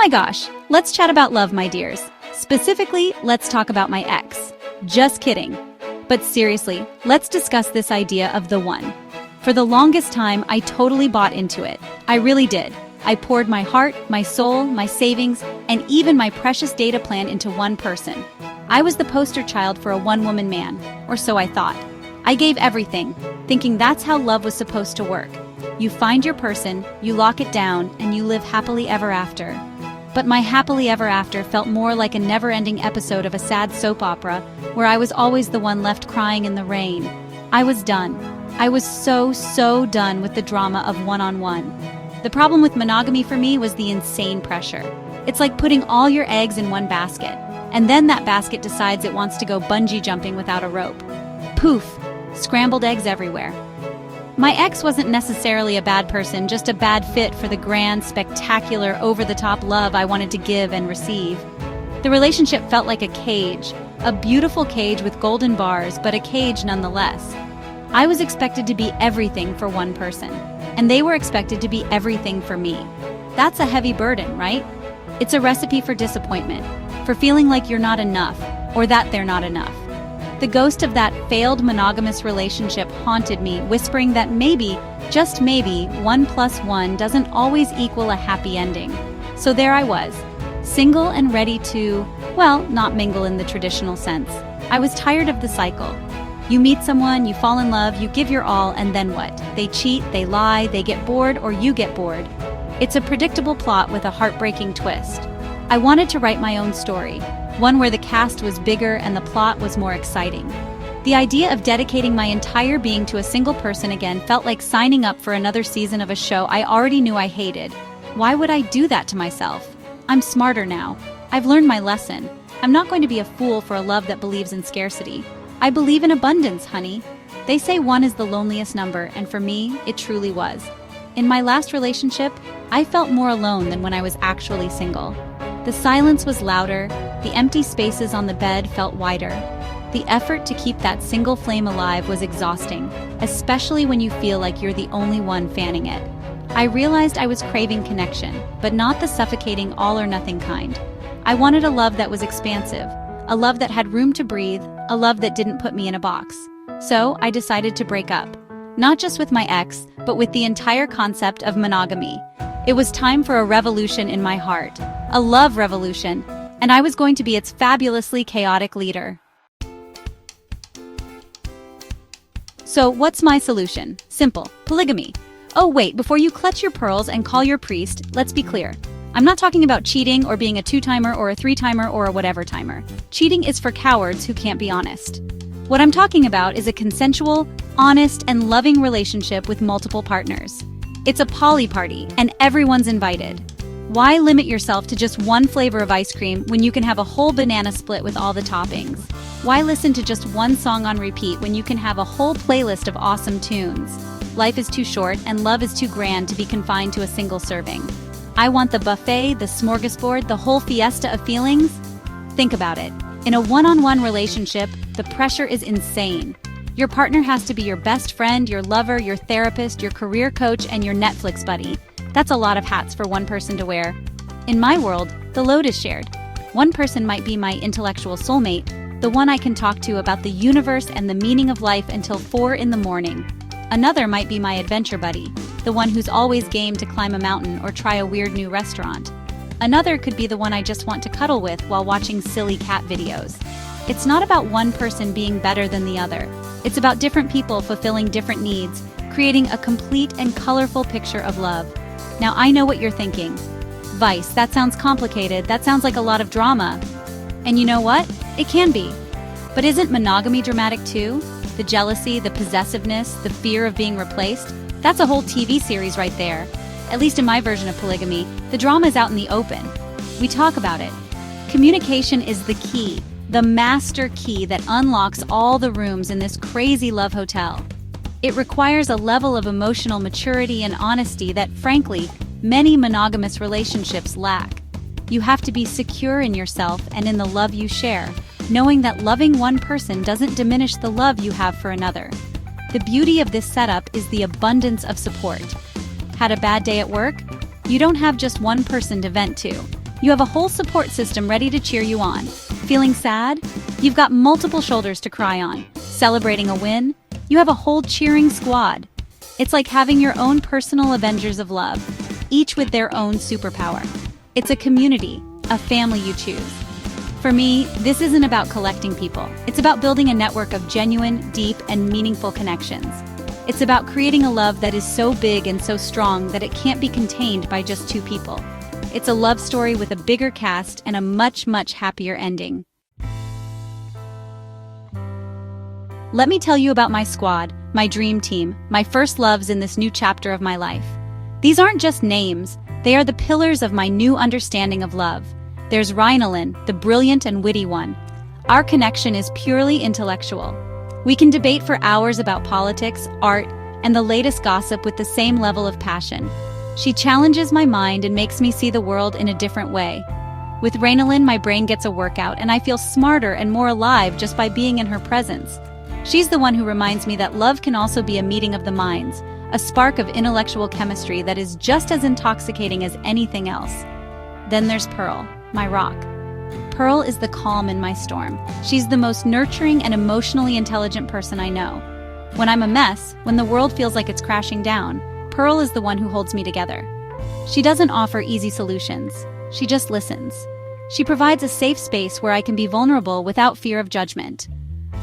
my gosh, let's chat about love, my dears. Specifically, let's talk about my ex. Just kidding. But seriously, let's discuss this idea of the one. For the longest time, I totally bought into it. I really did. I poured my heart, my soul, my savings, and even my precious data plan into one person. I was the poster child for a one-woman man, or so I thought. I gave everything, thinking that's how love was supposed to work. You find your person, you lock it down, and you live happily ever after. But my happily ever after felt more like a never-ending episode of a sad soap opera, where I was always the one left crying in the rain. I was done. I was so done with the drama of one-on-one. The problem with monogamy for me was the insane pressure. It's like putting all your eggs in one basket, and then that basket decides it wants to go bungee jumping without a rope. Poof! Scrambled eggs everywhere. My ex wasn't necessarily a bad person, just a bad fit for the grand, spectacular, over-the-top love I wanted to give and receive. The relationship felt like a cage, a beautiful cage with golden bars, but a cage nonetheless. I was expected to be everything for one person, and they were expected to be everything for me. That's a heavy burden, right? It's a recipe for disappointment, for feeling like you're not enough, or that they're not enough. The ghost of that failed monogamous relationship haunted me, whispering that maybe, just maybe, 1 + 1 doesn't always equal a happy ending. So there I was, single and ready to, well, not mingle in the traditional sense. I was tired of the cycle. You meet someone, you fall in love, you give your all, and then what? They cheat, they lie, they get bored, or you get bored. It's a predictable plot with a heartbreaking twist. I wanted to write my own story, one where the cast was bigger and the plot was more exciting. The idea of dedicating my entire being to a single person again felt like signing up for another season of a show I already knew I hated. Why would I do that to myself? I'm smarter now. I've learned my lesson. I'm not going to be a fool for a love that believes in scarcity. I believe in abundance, honey. They say 1 is the loneliest number, and for me, it truly was. In my last relationship, I felt more alone than when I was actually single. The silence was louder, the empty spaces on the bed felt wider. The effort to keep that single flame alive was exhausting, especially when you feel like you're the only one fanning it. I realized I was craving connection, but not the suffocating all-or-nothing kind. I wanted a love that was expansive, a love that had room to breathe, a love that didn't put me in a box. So I decided to break up. Not just with my ex, but with the entire concept of monogamy. It was time for a revolution in my heart, a love revolution, and I was going to be its fabulously chaotic leader. So what's my solution? Simple: polygamy. Oh wait, before you clutch your pearls and call your priest, let's be clear. I'm not talking about cheating or being a 2-timer or a 3-timer or a whatever timer. Cheating is for cowards who can't be honest. What I'm talking about is a consensual, honest, and loving relationship with multiple partners. It's a poly party, and everyone's invited. Why limit yourself to just one flavor of ice cream when you can have a whole banana split with all the toppings? Why listen to just one song on repeat when you can have a whole playlist of awesome tunes? Life is too short, and love is too grand to be confined to a single serving. I want the buffet, the smorgasbord, the whole fiesta of feelings. Think about it. In a one-on-one relationship, the pressure is insane. Your partner has to be your best friend, your lover, your therapist, your career coach, and your Netflix buddy. That's a lot of hats for one person to wear. In my world, the load is shared. One person might be my intellectual soulmate, the one I can talk to about the universe and the meaning of life until 4 in the morning. Another might be my adventure buddy, the one who's always game to climb a mountain or try a weird new restaurant. Another could be the one I just want to cuddle with while watching silly cat videos. It's not about one person being better than the other. It's about different people fulfilling different needs, creating a complete and colorful picture of love. Now I know what you're thinking. Vice, that sounds complicated, that sounds like a lot of drama. And you know what? It can be. But isn't monogamy dramatic too? The jealousy, the possessiveness, the fear of being replaced? That's a whole TV series right there. At least in my version of polygamy, the drama is out in the open. We talk about it. Communication is the key, the master key that unlocks all the rooms in this crazy love hotel. It requires a level of emotional maturity and honesty that, frankly, many monogamous relationships lack. You have to be secure in yourself and in the love you share, knowing that loving one person doesn't diminish the love you have for another. The beauty of this setup is the abundance of support. Had a bad day at work? You don't have just one person to vent to. You have a whole support system ready to cheer you on. Feeling sad? You've got multiple shoulders to cry on. Celebrating a win? You have a whole cheering squad. It's like having your own personal Avengers of love, each with their own superpower. It's a community, a family you choose. For me, this isn't about collecting people. It's about building a network of genuine, deep, and meaningful connections. It's about creating a love that is so big and so strong that it can't be contained by just two people. It's a love story with a bigger cast and a much, much happier ending. Let me tell you about my squad, my dream team, my first loves in this new chapter of my life. These aren't just names, they are the pillars of my new understanding of love. There's Rhinalyn, the brilliant and witty one. Our connection is purely intellectual. We can debate for hours about politics, art, and the latest gossip with the same level of passion. She challenges my mind and makes me see the world in a different way. With Rhinalyn, my brain gets a workout and I feel smarter and more alive just by being in her presence. She's the one who reminds me that love can also be a meeting of the minds, a spark of intellectual chemistry that is just as intoxicating as anything else. Then there's Pearl, my rock. Pearl is the calm in my storm. She's the most nurturing and emotionally intelligent person I know. When I'm a mess, when the world feels like it's crashing down, Pearl is the one who holds me together. She doesn't offer easy solutions. She just listens. She provides a safe space where I can be vulnerable without fear of judgment.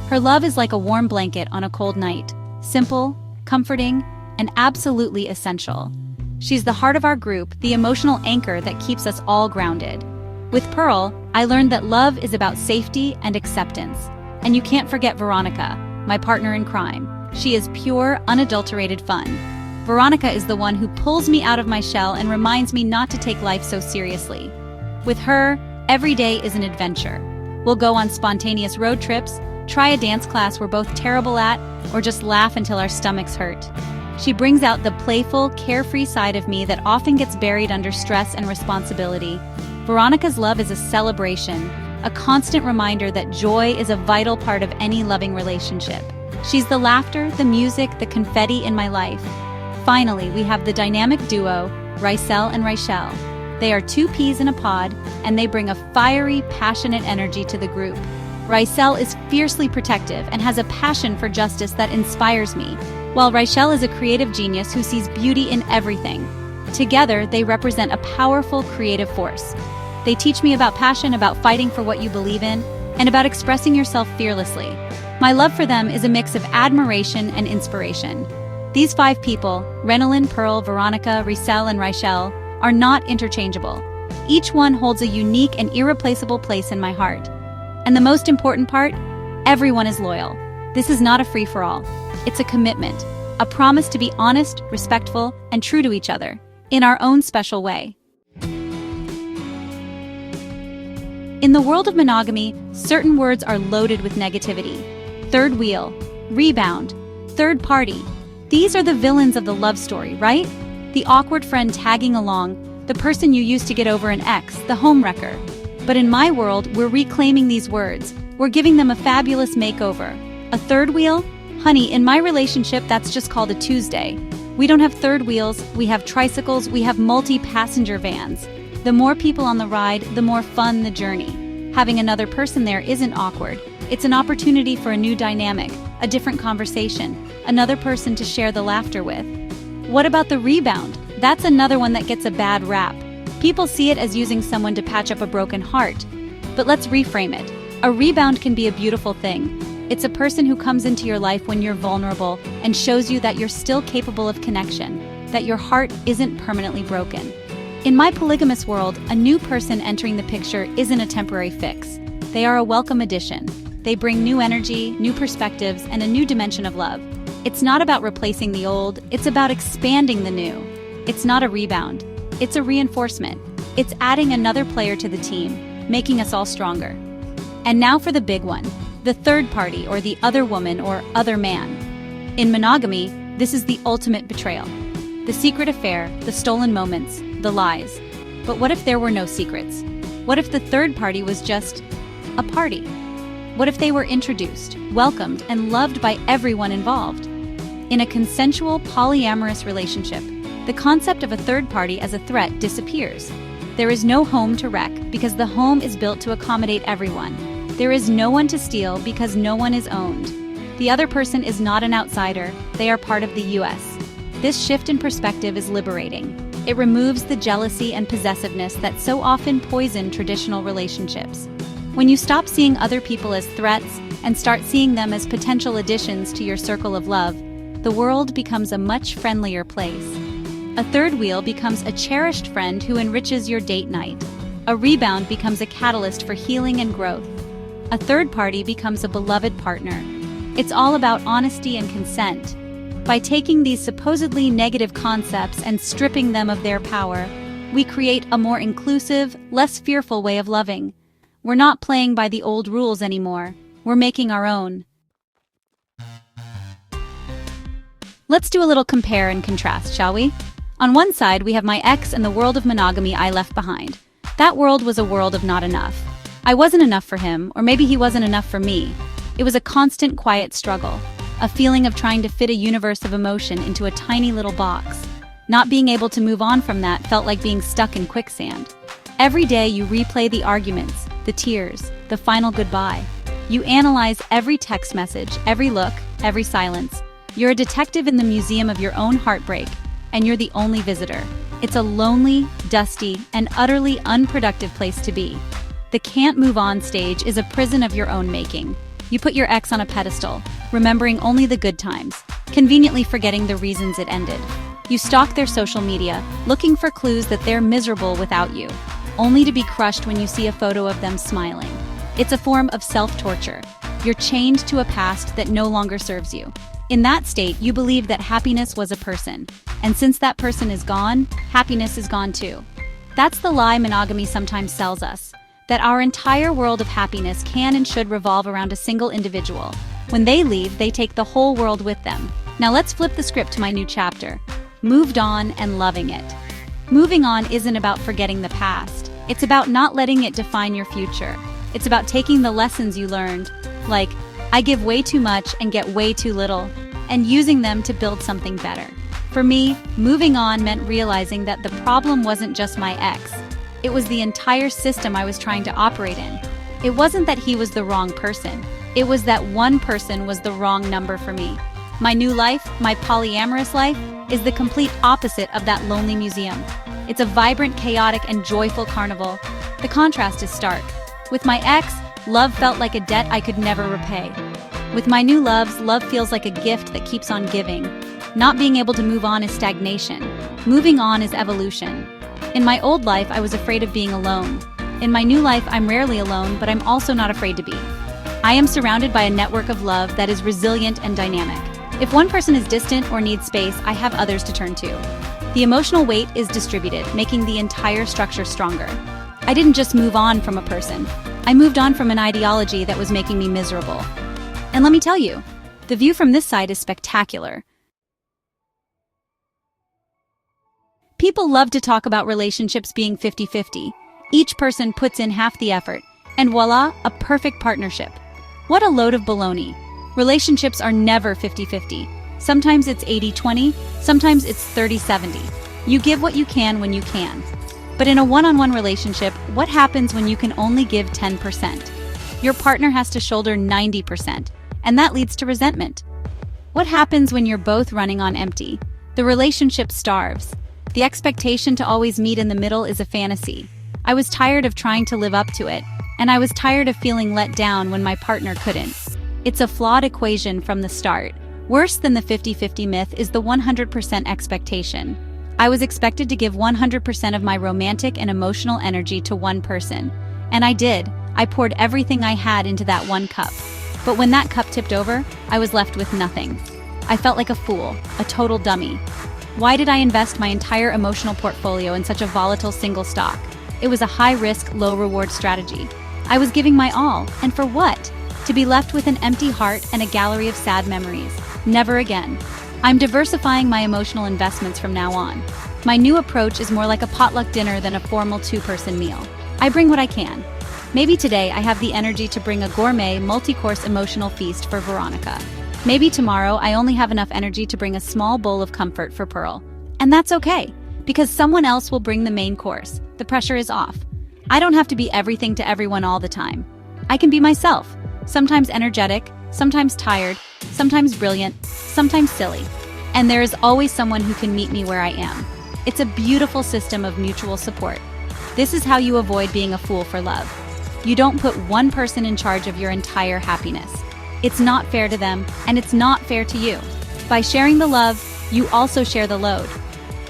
Her love is like a warm blanket on a cold night, simple, comforting, and absolutely essential. She's the heart of our group, the emotional anchor that keeps us all grounded. With Pearl, I learned that love is about safety and acceptance. And you can't forget Veronica, my partner in crime. She is pure, unadulterated fun. Veronica is the one who pulls me out of my shell and reminds me not to take life so seriously. With her, every day is an adventure. We'll go on spontaneous road trips, try a dance class we're both terrible at, or just laugh until our stomachs hurt. She brings out the playful, carefree side of me that often gets buried under stress and responsibility. Veronica's love is a celebration, a constant reminder that joy is a vital part of any loving relationship. She's the laughter, the music, the confetti in my life. Finally, we have the dynamic duo, Rysel and Rachel. They are two peas in a pod, and they bring a fiery, passionate energy to the group. Rysel is fiercely protective and has a passion for justice that inspires me, while Rachel is a creative genius who sees beauty in everything. Together, they represent a powerful, creative force. They teach me about passion, about fighting for what you believe in, and about expressing yourself fearlessly. My love for them is a mix of admiration and inspiration. These five people, Rhinalyn, Pearl, Veronica, Rysel, and Rachel, are not interchangeable. Each one holds a unique and irreplaceable place in my heart. And the most important part, everyone is loyal. This is not a free-for-all. It's a commitment, a promise to be honest, respectful, and true to each other, in our own special way. In the world of monogamy, certain words are loaded with negativity. Third wheel, rebound, third party. These are the villains of the love story, right? The awkward friend tagging along, the person you used to get over an ex, the homewrecker. But in my world, we're reclaiming these words. We're giving them a fabulous makeover. A third wheel? Honey, in my relationship, that's just called a Tuesday. We don't have third wheels, we have tricycles, we have multi-passenger vans. The more people on the ride, the more fun the journey. Having another person there isn't awkward. It's an opportunity for a new dynamic, a different conversation, another person to share the laughter with. What about the rebound? That's another one that gets a bad rap. People see it as using someone to patch up a broken heart. But let's reframe it. A rebound can be a beautiful thing. It's a person who comes into your life when you're vulnerable and shows you that you're still capable of connection, that your heart isn't permanently broken. In my polygamous world, a new person entering the picture isn't a temporary fix. They are a welcome addition. They bring new energy, new perspectives, and a new dimension of love. It's not about replacing the old, it's about expanding the new. It's not a rebound. It's a reinforcement. It's adding another player to the team, making us all stronger. And now for the big one, the third party or the other woman or other man. In monogamy, this is the ultimate betrayal. The secret affair, the stolen moments, the lies. But what if there were no secrets? What if the third party was just a party? What if they were introduced, welcomed, and loved by everyone involved? In a consensual, polyamorous relationship, the concept of a third party as a threat disappears. There is no home to wreck because the home is built to accommodate everyone. There is no one to steal because no one is owned. The other person is not an outsider, they are part of the US. This shift in perspective is liberating. It removes the jealousy and possessiveness that so often poison traditional relationships. When you stop seeing other people as threats and start seeing them as potential additions to your circle of love, the world becomes a much friendlier place. A third wheel becomes a cherished friend who enriches your date night. A rebound becomes a catalyst for healing and growth. A third party becomes a beloved partner. It's all about honesty and consent. By taking these supposedly negative concepts and stripping them of their power, we create a more inclusive, less fearful way of loving. We're not playing by the old rules anymore. We're making our own. Let's do a little compare and contrast, shall we? On one side, we have my ex and the world of monogamy I left behind. That world was a world of not enough. I wasn't enough for him, or maybe he wasn't enough for me. It was a constant, quiet struggle. A feeling of trying to fit a universe of emotion into a tiny little box. Not being able to move on from that felt like being stuck in quicksand. Every day you replay the arguments, the tears, the final goodbye. You analyze every text message, every look, every silence. You're a detective in the museum of your own heartbreak, and you're the only visitor. It's a lonely, dusty, and utterly unproductive place to be. The can't move on stage is a prison of your own making. You put your ex on a pedestal, remembering only the good times, conveniently forgetting the reasons it ended. You stalk their social media, looking for clues that they're miserable without you, only to be crushed when you see a photo of them smiling. It's a form of self-torture. You're chained to a past that no longer serves you. In that state, you believe that happiness was a person. And since that person is gone, happiness is gone too. That's the lie monogamy sometimes sells us. That our entire world of happiness can and should revolve around a single individual. When they leave, they take the whole world with them. Now let's flip the script to my new chapter. Moved on and loving it. Moving on isn't about forgetting the past. It's about not letting it define your future. It's about taking the lessons you learned, like, I give way too much and get way too little, and using them to build something better. For me, moving on meant realizing that the problem wasn't just my ex. It was the entire system I was trying to operate in. It wasn't that he was the wrong person. It was that one person was the wrong number for me. My new life, my polyamorous life, is the complete opposite of that lonely museum. It's a vibrant, chaotic, and joyful carnival. The contrast is stark. With my ex, love felt like a debt I could never repay. With my new loves, love feels like a gift that keeps on giving. Not being able to move on is stagnation. Moving on is evolution. In my old life, I was afraid of being alone. In my new life, I'm rarely alone, but I'm also not afraid to be. I am surrounded by a network of love that is resilient and dynamic. If one person is distant or needs space, I have others to turn to. The emotional weight is distributed, making the entire structure stronger. I didn't just move on from a person. I moved on from an ideology that was making me miserable. And let me tell you, the view from this side is spectacular. People love to talk about relationships being 50-50. Each person puts in half the effort, and voila, a perfect partnership. What a load of baloney. Relationships are never 50-50. Sometimes it's 80-20, sometimes it's 30-70. You give what you can when you can. But in a one-on-one relationship, what happens when you can only give 10%? Your partner has to shoulder 90%, and that leads to resentment. What happens when you're both running on empty? The relationship starves. The expectation to always meet in the middle is a fantasy. I was tired of trying to live up to it, and I was tired of feeling let down when my partner couldn't. It's a flawed equation from the start. Worse than the 50-50 myth is the 100% expectation. I was expected to give 100% of my romantic and emotional energy to one person. And I did. I poured everything I had into that one cup. But when that cup tipped over, I was left with nothing. I felt like a fool, a total dummy. Why did I invest my entire emotional portfolio in such a volatile single stock? It was a high-risk, low-reward strategy. I was giving my all, and for what? To be left with an empty heart and a gallery of sad memories. Never again. I'm diversifying my emotional investments from now on. My new approach is more like a potluck dinner than a formal two-person meal. I bring what I can. Maybe today I have the energy to bring a gourmet, multi-course emotional feast for Veronica. Maybe tomorrow I only have enough energy to bring a small bowl of comfort for Pearl. And that's okay, Because someone else will bring the main course. The pressure is off. I don't have to be everything to everyone all the time. I can be myself, sometimes energetic, sometimes tired, sometimes brilliant, sometimes silly. And there is always someone who can meet me where I am. It's a beautiful system of mutual support. This is how you avoid being a fool for love. You don't put one person in charge of your entire happiness. It's not fair to them, and it's not fair to you. By sharing the love, you also share the load.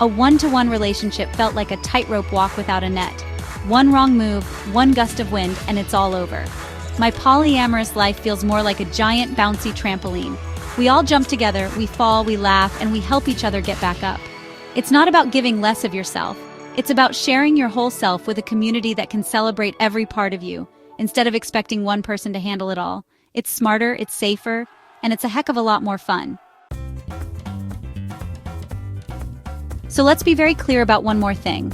A one-to-one relationship felt like a tightrope walk without a net. One wrong move, one gust of wind, and it's all over. My polyamorous life feels more like a giant, bouncy trampoline. We all jump together, we fall, we laugh, and we help each other get back up. It's not about giving less of yourself. It's about sharing your whole self with a community that can celebrate every part of you, instead of expecting one person to handle it all. It's smarter, it's safer, and it's a heck of a lot more fun. So let's be very clear about one more thing.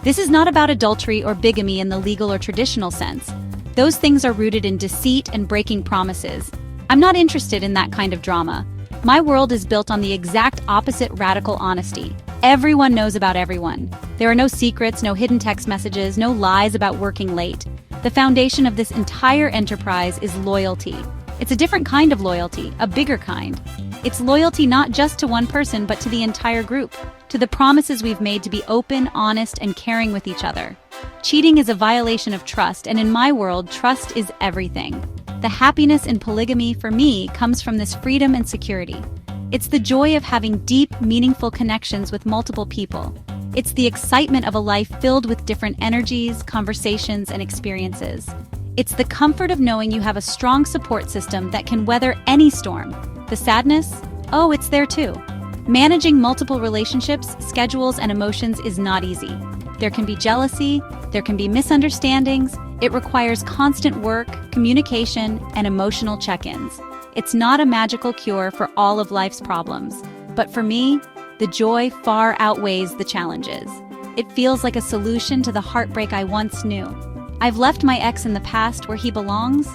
This is not about adultery or bigamy in the legal or traditional sense. Those things are rooted in deceit and breaking promises. I'm not interested in that kind of drama. My world is built on the exact opposite radical honesty. Everyone knows about everyone. There are no secrets, no hidden text messages, no lies about working late. The foundation of this entire enterprise is loyalty. It's a different kind of loyalty, a bigger kind. It's loyalty not just to one person, but to the entire group, to the promises we've made to be open, honest, and caring with each other. Cheating is a violation of trust, and in my world, trust is everything. The happiness in polygamy, for me, comes from this freedom and security. It's the joy of having deep, meaningful connections with multiple people. It's the excitement of a life filled with different energies, conversations, and experiences. It's the comfort of knowing you have a strong support system that can weather any storm. The sadness? Oh, it's there too. Managing multiple relationships, schedules, and emotions is not easy. There can be jealousy, there can be misunderstandings. It requires constant work, communication, and emotional check-ins. It's not a magical cure for all of life's problems, but for me, the joy far outweighs the challenges. It feels like a solution to the heartbreak I once knew. I've left my ex in the past where he belongs.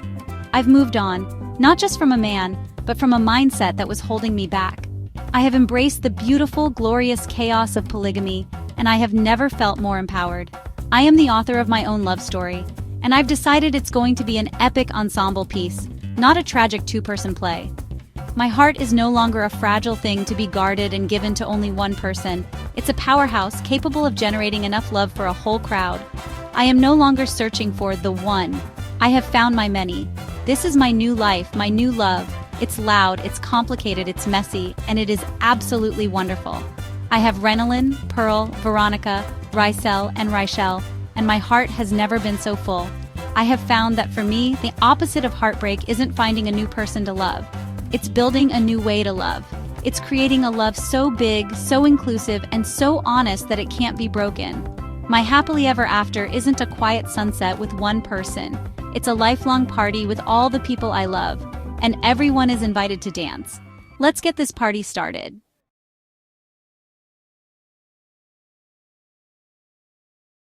I've moved on, not just from a man, but from a mindset that was holding me back. I have embraced the beautiful, glorious chaos of polygamy, and I have never felt more empowered. I am the author of my own love story, and I've decided it's going to be an epic ensemble piece, not a tragic two-person play. My heart is no longer a fragile thing to be guarded and given to only one person. It's a powerhouse capable of generating enough love for a whole crowd. I am no longer searching for the one. I have found my many. This is my new life, my new love. It's loud, it's complicated, it's messy, and it is absolutely wonderful. I have Renalyn, Pearl, Veronica, Rysel, and Rychelle, and my heart has never been so full. I have found that for me, the opposite of heartbreak isn't finding a new person to love. It's building a new way to love. It's creating a love so big, so inclusive, and so honest that it can't be broken. My happily ever after isn't a quiet sunset with one person. It's a lifelong party with all the people I love, and everyone is invited to dance. Let's get this party started.